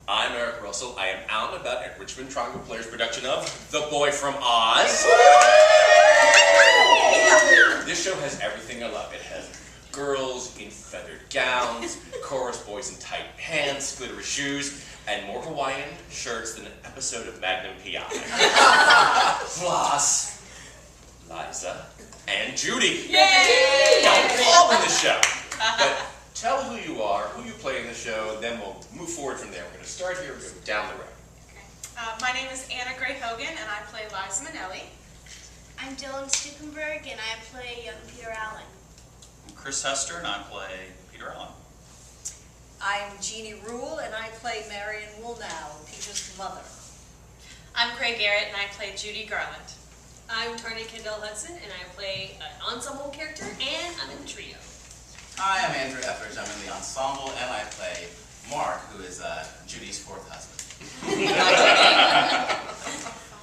I'm Eric Russell. I am out and about at Richmond Triangle PLayers production of The Boy from Oz. This show has everything I love. It has girls in feathered gowns, chorus boys in tight pants, glittery shoes, and more Hawaiian shirts than an episode of Magnum P.I. Plus, Liza and Judy. Yay! All in the show. But tell who you are, who you play in the show, and then we'll move forward from there. We're going to start here and go down the road. Okay. My name is Anna Gray Hogan, and I play Liza Minnelli. I'm Dylan Stukenberg, and I play young Peter Allan. I'm Chris Hester, and I play Peter Allan. I'm Jeannie Rule, and I play Marion Woolnow, Peter's mother. I'm Craig Garrett, and I play Judy Garland. I'm Tony Kendall Hudson, and I play an ensemble character, and I'm in the trio. Hi, I'm Andrew Etheridge. I'm in the ensemble, and I play Mark, who is Judy's fourth husband.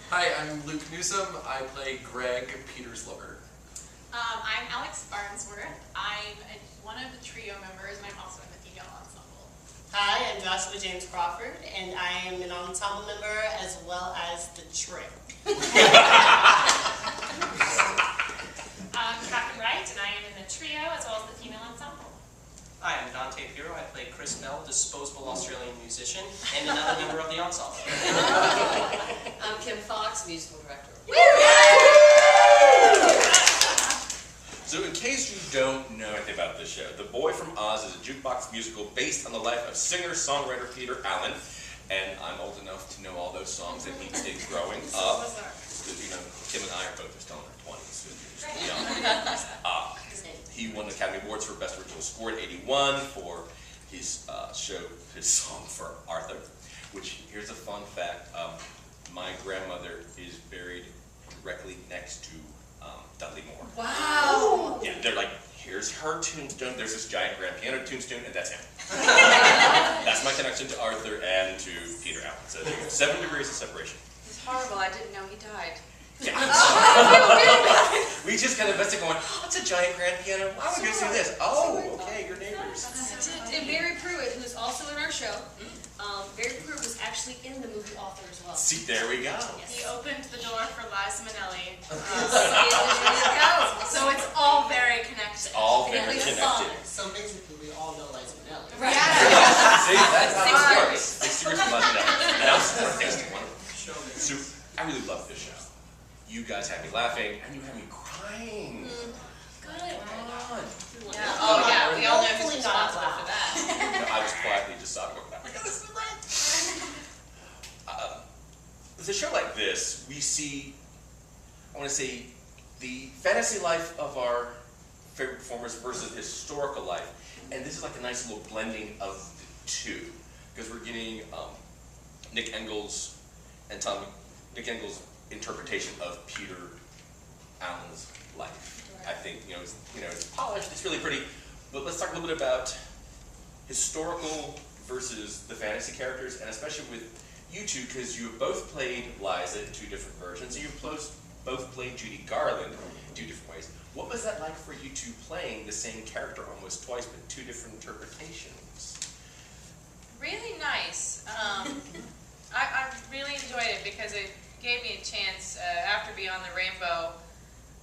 Hi, I'm Luke Newsom. I play Greg, Peter's lover. I'm Alex Farnsworth. I'm one of the trio members, and I'm also in the female ensemble. Hi, I'm Joshua James Crawford, and I am an ensemble member as well as the trio. I'm Catherine Wright, and I am in the trio as well as the female ensemble. Hi, I'm Dante Piro. I play Chris Bell, disposable Australian musician, and another member of the ensemble. I'm Kim Fox, musical director. So in case you don't know anything about this show, The Boy from Oz is a jukebox musical based on the life of singer-songwriter Peter Allan. And I'm old enough to know all those songs that he did growing up. Because, you know, Kim and I are both still in our 20s. He won the Academy Awards for Best Original Score in '81 for his his song for Arthur. Which, here's a fun fact, my grandmother is buried directly next to Dudley Moore. Wow! Yeah, they're like, here's her tombstone, there's this giant grand piano tombstone, and that's him. That's my connection to Arthur and to Peter Allan. So there you go, 7 degrees of separation. It's horrible, I didn't know he died. Yeah. We just got invested going, oh, it's a giant grand piano, why would we go see this? Oh, okay, your neighbors. And Barry Pruitt, who's also in our show, Barry Pruitt was actually in the movie Author as well. See, there we go. He opened the door for Liza Minnelli. So So it's all very connected. All very connected. So basically, we all know Liza Minnelli. Right. See, that's how it works. 6 degrees from London. And I'm fantastic one. So, I really love this show. You guys had me laughing, and you had me crying. Good. Come on. Yeah. Oh, yeah, we all know who's Hopefully not responsible for that. I was quietly just sobbing. Oh my God, this is great. With a show like this, we see, I want to say, the fantasy life of our favorite performers versus historical life. And this is like a nice little blending of the two. Because we're getting Nick Engel's Engel's interpretation of Peter Allan's life. I think, it's polished, it's really pretty. But let's talk a little bit about historical versus the fantasy characters, and especially with you two, because you have both played Liza in 2 different versions, and you both played Judy Garland in 2 different ways. What was that like for you two playing the same character almost twice, but 2 different interpretations? Really nice. I really enjoyed it because it gave me a chance after Beyond the Rainbow,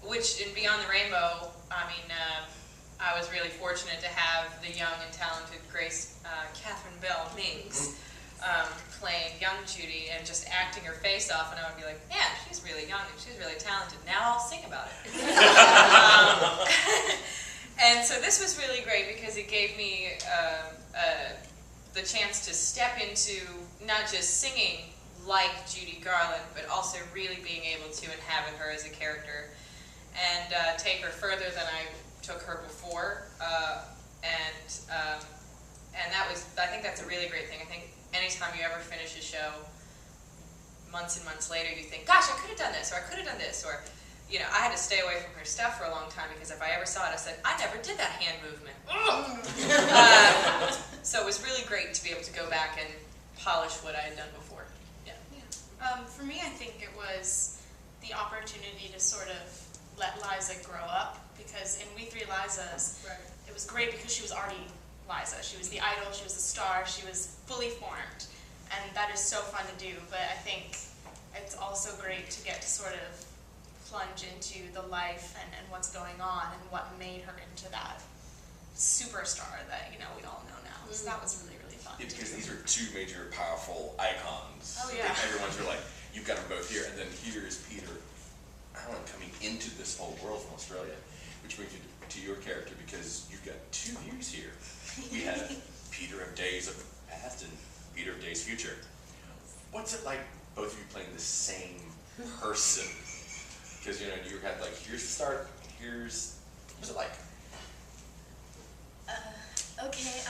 which in Beyond the Rainbow, I mean, I was really fortunate to have the young and talented Catherine Bell Minks playing young Judy and just acting her face off, and I would be like, yeah, she's really young and she's really talented. Now I'll sing about it. And so this was really great because it gave me the chance to step into not just singing like Judy Garland, but also really being able to inhabit her as a character and take her further than I took her before. And that was, I think that's a really great thing. I think anytime you ever finish a show, months and months later, you think, gosh, I could have done this, or I could have done this, or, I had to stay away from her stuff for a long time because if I ever saw it, I said, I never did that hand movement. So it was really great to be able to go back and polish what I had done before. Yeah. For me, I think it was the opportunity to sort of let Liza grow up, because in We Three Lizas, it was great because she was already Liza. She was the idol, she was the star, she was fully formed. and that is so fun to do, but I think it's also great to get to sort of plunge into the life and what's going on and what made her into that superstar that, you know, we all know now. So that was really, really fun. Yeah, because these are two major powerful icons. Oh, yeah. That everyone's sort of like, you've got them both here, and then here's Peter Allan coming into this whole world from Australia, which brings you to your character, because you've got two views here. We had Peter of days of the past and Peter of days future. What's it like, both of you playing the same person? Because, you know, you had like, here's the start, here's, what's it like? Okay,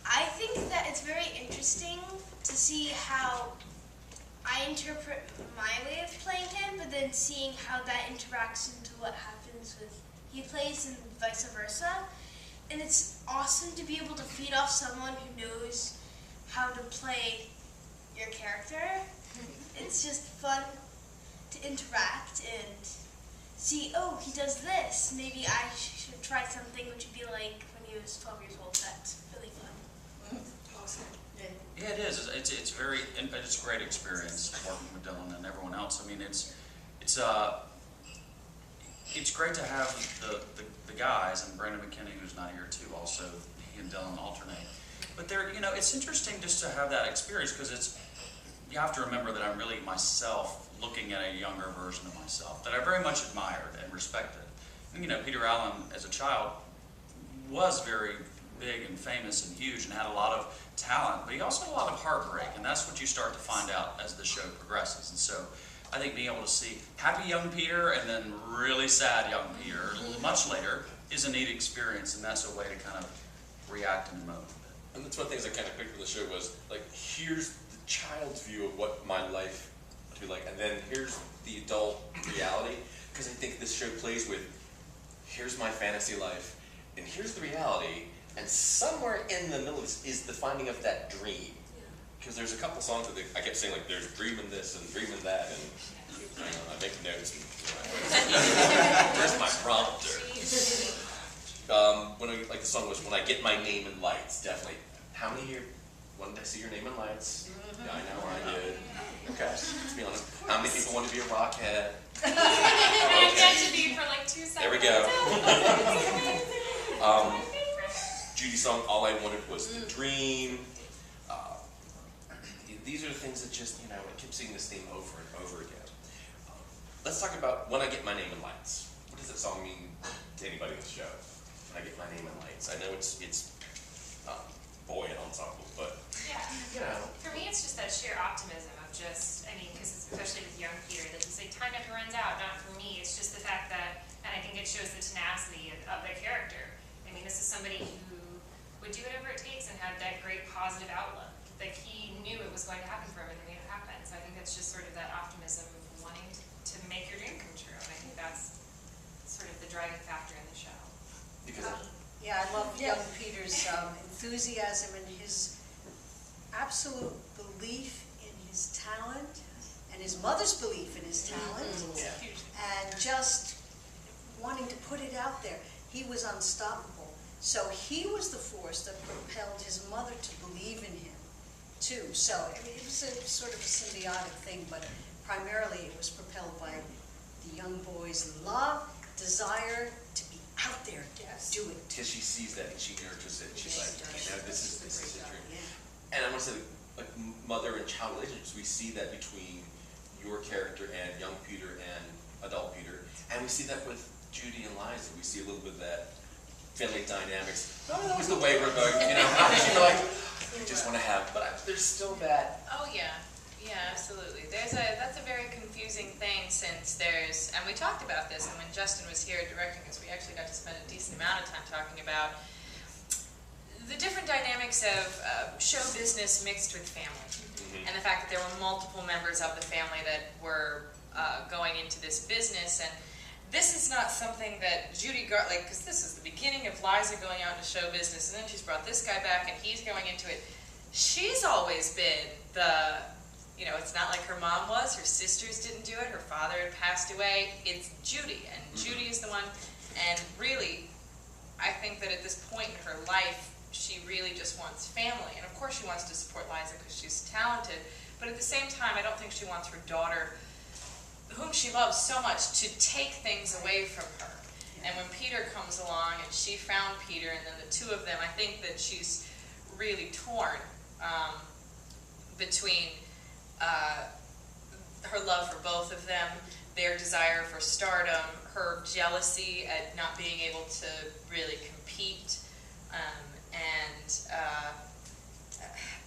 I think that it's very interesting to see how I interpret my way of playing him, but then seeing how that interacts into what happens with he plays and vice versa. And it's awesome to be able to feed off someone who knows how to play your character. It's just fun to interact and see, oh, he does this. Maybe I should try something which would be like when he was 12 years old. That's really fun. Awesome. Yeah, it is. It's very, it's a great experience working with Dylan and everyone else. I mean, it's great to have the guys, and Brandon McKinney, who's not here too, also he and Dylan alternate. But they're, you know, it's interesting just to have that experience, because you have to remember that I'm really myself looking at a younger version of myself that I very much admired and respected. And, you know, Peter Allan as a child was very big and famous and huge and had a lot of talent, but he also had a lot of heartbreak, and that's what you start to find out as the show progresses. And so I think being able to see happy young Peter and then really sad young Peter much later is a neat experience, and that's a way to kind of react in the moment. And that's one of the things I kind of picked from the show was, like, here's the child's view of what my life would be like, and then here's the adult reality, because I think this show plays with, here's my fantasy life, and here's the reality, and somewhere in the middle is the finding of that dream. Because there's a couple songs that I kept saying, like, there's dreaming this and dreaming that, and you know, I make notes. And, where's my prompter? Like the song was, when I get my name in lights, definitely. How many here wanted to see your name in lights? Yeah, I know, I did. Okay, let's be honest. How many people want to be a rockhead? I got to be for like 2 seconds. There we go. Judy's song, All I Wanted Was the Dream. These are the things that just, you know, I keep seeing this theme over and over again. Let's talk about When I Get My Name in Lights. What does that song mean to anybody in the show? When I Get My Name in Lights. I know it's boy and ensemble, but, yeah, you know. For me, it's just that sheer optimism of just, I mean, because especially with young Peter, that he's like, time never runs out. Not for me. It's just the fact that, and I think it shows the tenacity of the character. I mean, this is somebody who would do whatever it takes and had that great positive outlook. Like, he knew it was going to happen for him and made it happen. So I think that's just sort of that optimism of wanting to make your dream come true. And I think that's sort of the driving factor in the show. Because Yeah, I love young Peter's enthusiasm and his absolute belief in his talent, and his mother's belief in his talent, and just wanting to put it out there. He was unstoppable. So he was the force that propelled his mother to believe in him, too. So I mean, it was a sort of a symbiotic thing, but primarily it was propelled by the young boy's love, desire to be out there, do it. Because she sees that and she nurtures it. She's like, you know, this is a dream. Yeah. And I want to say, like, mother and child relationships, we see that between your character and young Peter and adult Peter. And we see that with Judy and Liza. We see a little bit of that family dynamics. Not always the way we're going, you know, you know, like, I just want to have, but there's still that. Oh, yeah. Yeah, absolutely. That's a very confusing thing, since there's, and we talked about this, and when Justin was here directing us, we actually got to spend a decent amount of time talking about the different dynamics of show business mixed with family. And the fact that there were multiple members of the family that were going into this business. And this is not something that Judy got, like, because this is the beginning of Liza going out into show business, and then she's brought this guy back and he's going into it. She's always been the, you know, it's not like her mom was, her sisters didn't do it, her father had passed away. It's Judy, and Judy is the one. And really, I think that at this point in her life, she she really just wants family. And of course she wants to support Liza because she's talented, but at the same time, I don't think she wants her daughter, whom she loves so much, to take things away from her. And when Peter comes along and she found Peter, and then the two of them, I think that she's really torn between her love for both of them, their desire for stardom, her jealousy at not being able to really compete,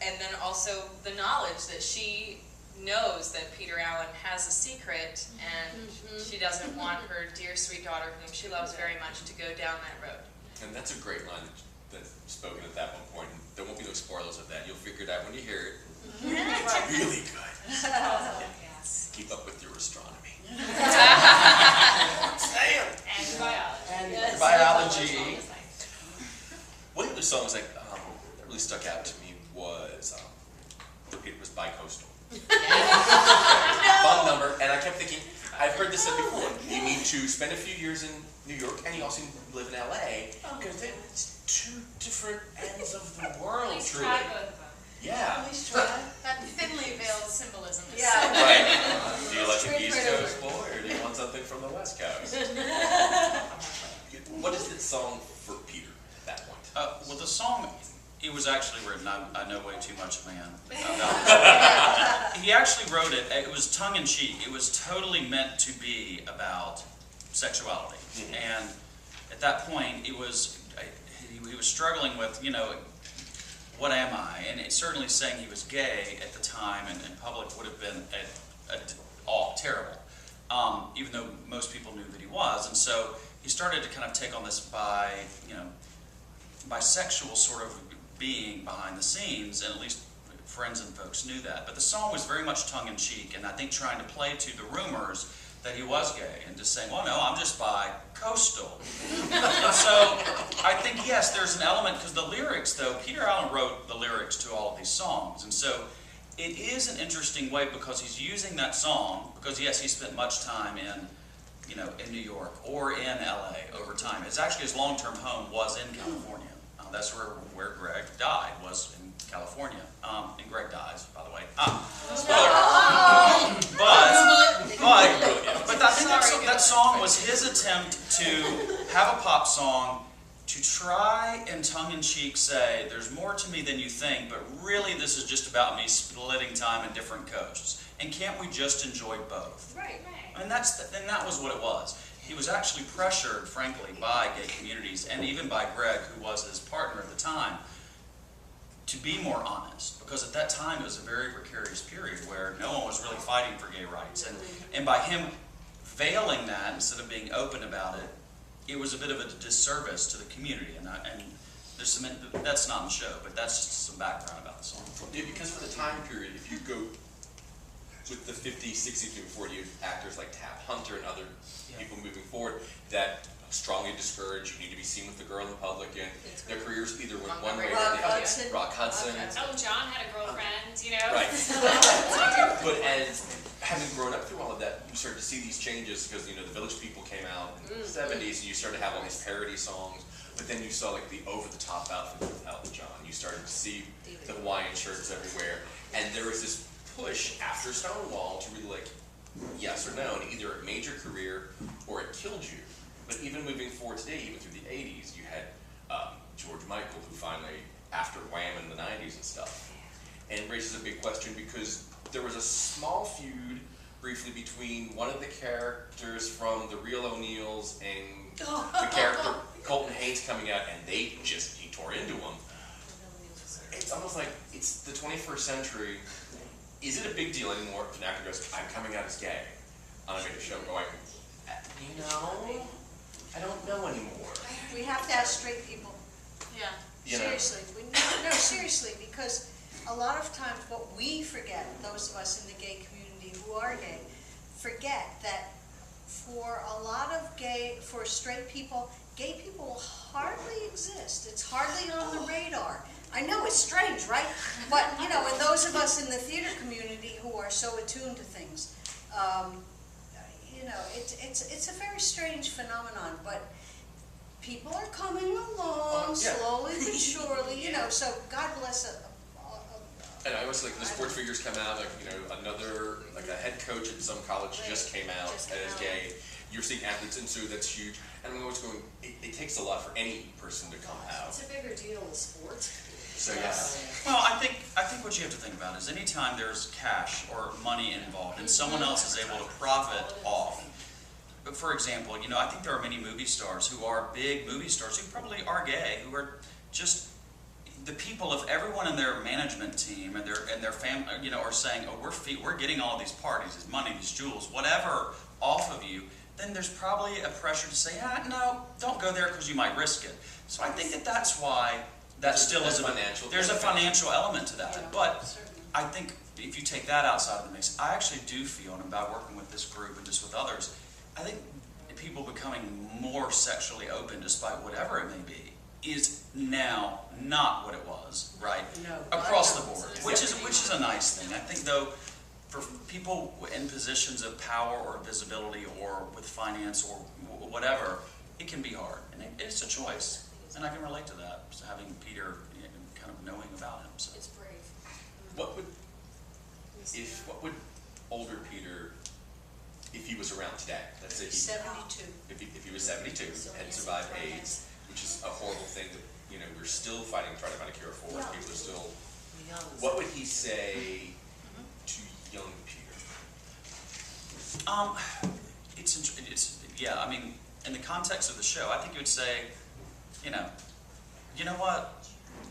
and then also the knowledge that she knows that Peter Allan has a secret, and she doesn't want her dear sweet daughter, whom she loves very much, to go down that road. And that's a great line that's spoken at that one point. There won't be no spoilers of that. You'll figure it out when you hear it. It's really good. Yes. Keep up with your astronomy. And biology. And Yes. Biology. One of the songs that really stuck out to me was it was bi-coastal. Fun number, and I kept thinking, I've heard this said before, you need to spend a few years in New York, and you also live in LA, because it's two different ends of the world, At least truly. try both of them. Yeah. At least try. That thinly veiled symbolism is Yeah. Right. Do you like the Straight East right Coast boy, or do you want something from the West Coast? What is the song for Peter at that point? Well, the song, it was actually written, I know way too much, man. He actually wrote it, it was tongue-in-cheek. It was totally meant to be about sexuality. And at that point, he was struggling with, what am I? And it's certainly saying he was gay at the time and in public would have been terrible, even though most people knew that he was. And so he started to kind of take on this bisexual sort of being behind the scenes, and at least friends and folks knew that. But the song was very much tongue-in-cheek, and I think trying to play to the rumors that he was gay, and just saying, well, no, I'm just bi-coastal. And so I think, yes, there's an element, because the lyrics, though, Peter Allan wrote the lyrics to all of these songs, and so it is an interesting way, because he's using that song, because yes, he spent much time in New York or in LA over time. It's actually his long-term home was in California. That's where Greg died, was in California. And Greg dies, by the way. But I think that song was his attempt to have a pop song to try and tongue-in-cheek say, there's more to me than you think, but really this is just about me splitting time in different coasts. And can't we just enjoy both? Right. And that was what it was. He was actually pressured, frankly, by gay communities, and even by Greg, who was his partner at the time, to be more honest. Because at that time, it was a very precarious period where no one was really fighting for gay rights. And by him veiling that instead of being open about it, it was a bit of a disservice to the community. And there's some, that's not in the show, but that's just some background about the song. Yeah, because for the time period, if you go with the 50s, 60s, before you have actors like Tab Hunter and other people moving forward that strongly discourage you need to be seen with the girl in public, and their careers either went one way or the other. Rock Hudson. Elton John had a girlfriend, Right. But as having grown up through all of that, you started to see these changes because the Village People came out in the 70s, and you started to have all these parody songs. But then you saw like the over-the-top outfits with Elton John. You started to see the Hawaiian shirts everywhere, and there was this push after Stonewall to really yes or no, and either it made your career or it killed you. But even moving forward today, even through the 80s, you had George Michael, who finally, after Wham in the 90s and stuff, and raises a big question because there was a small feud briefly between one of the characters from The Real O'Neills and the character Colton Haynes coming out, and he tore into him. It's almost like it's the 21st century. Is it a big deal anymore if an actor goes, I'm coming out as gay on a major show, going, I don't know anymore. We have to ask straight people. Yeah. Seriously. No, seriously, because a lot of times what we forget, those of us in the gay community who are gay, forget that for straight people, gay people hardly exist. It's hardly on the radar. I know it's strange, right? But, and those of us in the theater community who are so attuned to things, it's a very strange phenomenon, but people are coming along Oh, yeah. slowly but surely, you know, so God bless And I always like the sports figures come out, like, you know, another, like a head coach at some college just came out Just and came is out. gay. You're seeing athletes, and so that's huge. And I'm always going, it takes a lot for any person to come out. It's a bigger deal in sports. So, yes. Well, I think what you have to think about is anytime there's cash or money involved and someone else is able to profit off. But for example, you know, I think there are many movie stars who are big movie stars who probably are gay, who are just the people of everyone in their management team and their family, you know, are saying, oh, we're getting all these parties, this money, these jewels, whatever off of you. Then there's probably a pressure to say, no, don't go there because you might risk it. So I think that's why that still is there's a financial element to that. But I think if you take that outside of the mix, I actually do feel, and about working with this group and just with others, I think people becoming more sexually open, despite whatever it may be, is now not what it was, right? No. Across the board, which is a nice thing. I think though, for people in positions of power or visibility or with finance or whatever, it can be hard, and it's a choice. And I can relate to that, so having Peter, kind of knowing about him. So. It's brave. What would older Peter, if he was around today, let's say 72. if he was 72, had survived AIDS, which is a horrible thing that, you know, we're still fighting, trying to find a cure for. People are still. What would he say to young Peter? It's yeah. I mean, in the context of the show, I think he would say, you know what?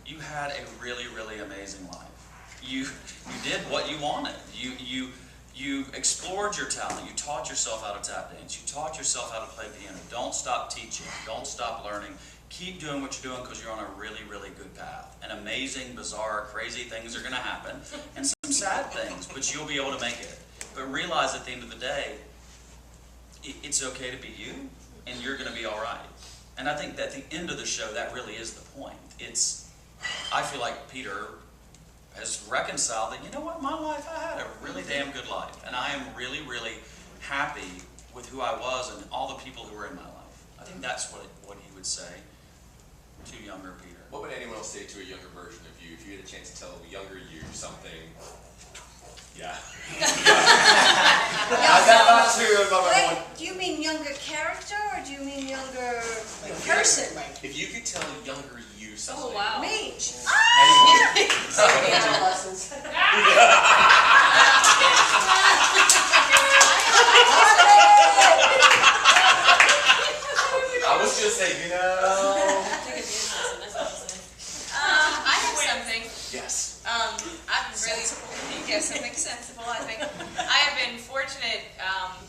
You had a really, really amazing life. You did what you wanted. You explored your talent. You taught yourself how to tap dance. You taught yourself how to play piano. Don't stop teaching. Don't stop learning. Keep doing what you're doing because you're on a really, really good path. And amazing, bizarre, crazy things are going to happen. And some sad things, but you'll be able to make it. But realize at the end of the day, it's okay to be you, and you're going to be all right. And I think that at the end of the show, that really is the point. I feel like Peter has reconciled that, you know what, my life, I had a really damn good life. And I am really, really happy with who I was and all the people who were in my life. I think that's what he would say to younger Peter. What would anyone else say to a younger version of you if you had a chance to tell younger you something? Yeah. Not too. Wait, do you mean younger character or do you mean younger person? If you could tell younger you something. Oh, wow. Me. Lessons. I was gonna say, you know. I have something. Yes. I'm really, something sensible, I think. I have been fortunate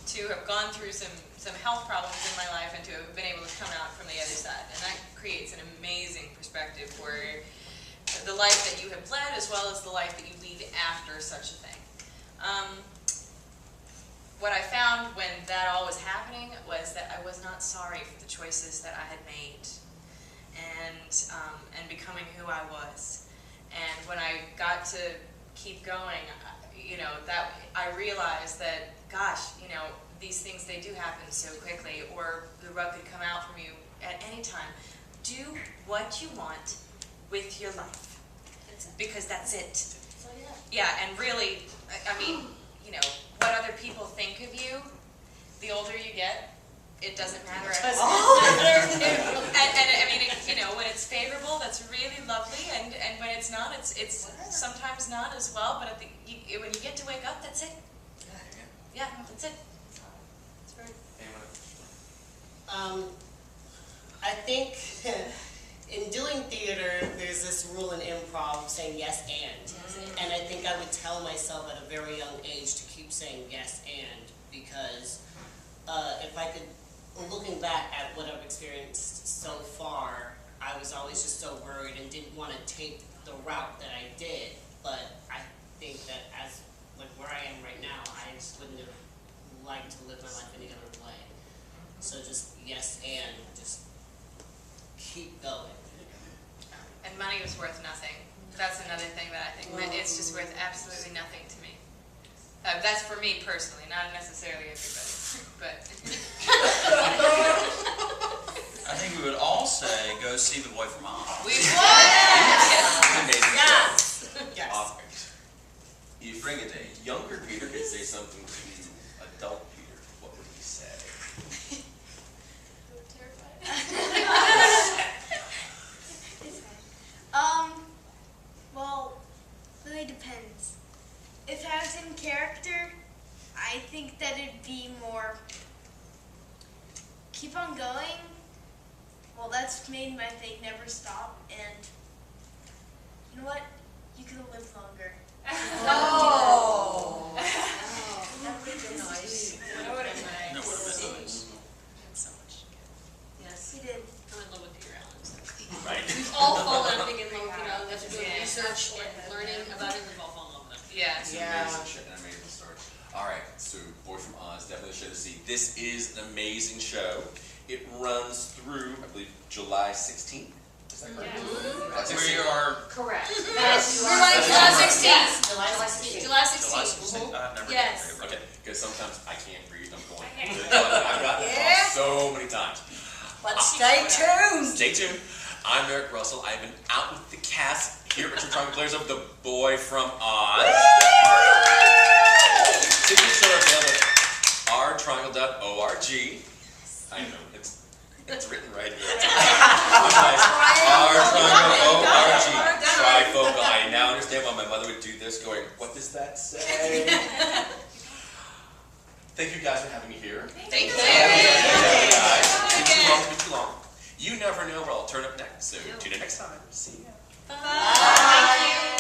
to have gone through some health problems in my life and to have been able to come out from the other side. And that creates an amazing perspective for the life that you have led as well as the life that you lead after such a thing. What I found when that all was happening was that I was not sorry for the choices that I had made and becoming who I was. And when I got to keep going, you know, that I realized that, gosh, you know, these things, they do happen so quickly, or the rug could come out from you at any time. Do what you want with your life, because that's it. Yeah, and really, I mean, you know, what other people think of you, the older you get, it doesn't matter at all. And I mean, you know, when it's favorable, that's really lovely, and when it's not, it's sometimes not as well, but when you get to wake up, that's it. Yeah, that's it. I think in doing theater, there's this rule in improv saying yes and. And I think I would tell myself at a very young age to keep saying yes and, because if I could, looking back at what I've experienced so far, I was always just so worried and didn't want to take the route that I did. But I think that as, like, where I am right now, I just wouldn't have liked to live my life any other way. So just yes and, just keep going. And money was worth nothing. That's another thing that I think, it's just worth absolutely nothing to me. That's for me personally, not necessarily everybody, but. I I think we would all say, go see The Boy from Oz. We It's an amazing Yes. show. Yes. If you bring it a younger Peter could say something to adult Peter, what would he say? Well, really depends. If I was in character, I think that it'd be more keep on going. Well, that's made my thing never stop, and you know what? You could live longer. Oh. That would have been nice. That would have been That nice. would have been nice. So much. Yes, He did. I'm in love with Peter Allan. So. Right. We've all fallen, I think, in love, you know, after doing Yeah. research and learning about him, we've all fallen in love with him. Yeah. It's an Yeah. amazing show, an amazing story. All right, so Boy from Oz, definitely a show to see. This is an amazing show. It runs through, I believe, July 16th. Is that correct? We are Correct. Yes. We're like July 16th. Yes, July 16th. July July 16th. 16th. I've never Yes. done favorite. Okay, because sometimes I can't breathe, I'm going. I can't. I've gotten Yeah. lost so many times. But stay tuned. Stay tuned. I'm Eric Russell. I've been out with the cast here at Richmond Triangle PLayers of The Boy from Oz. Tickets are available at rtriangle.org. I know, it's written right here. rtriangle.org. Trifocal. I now understand why my mother would do this, going, what does that say? Thank you guys for having me here. Thank you. Guys, too long. You never know where I'll turn up next, so tune in next time. See ya. Bye.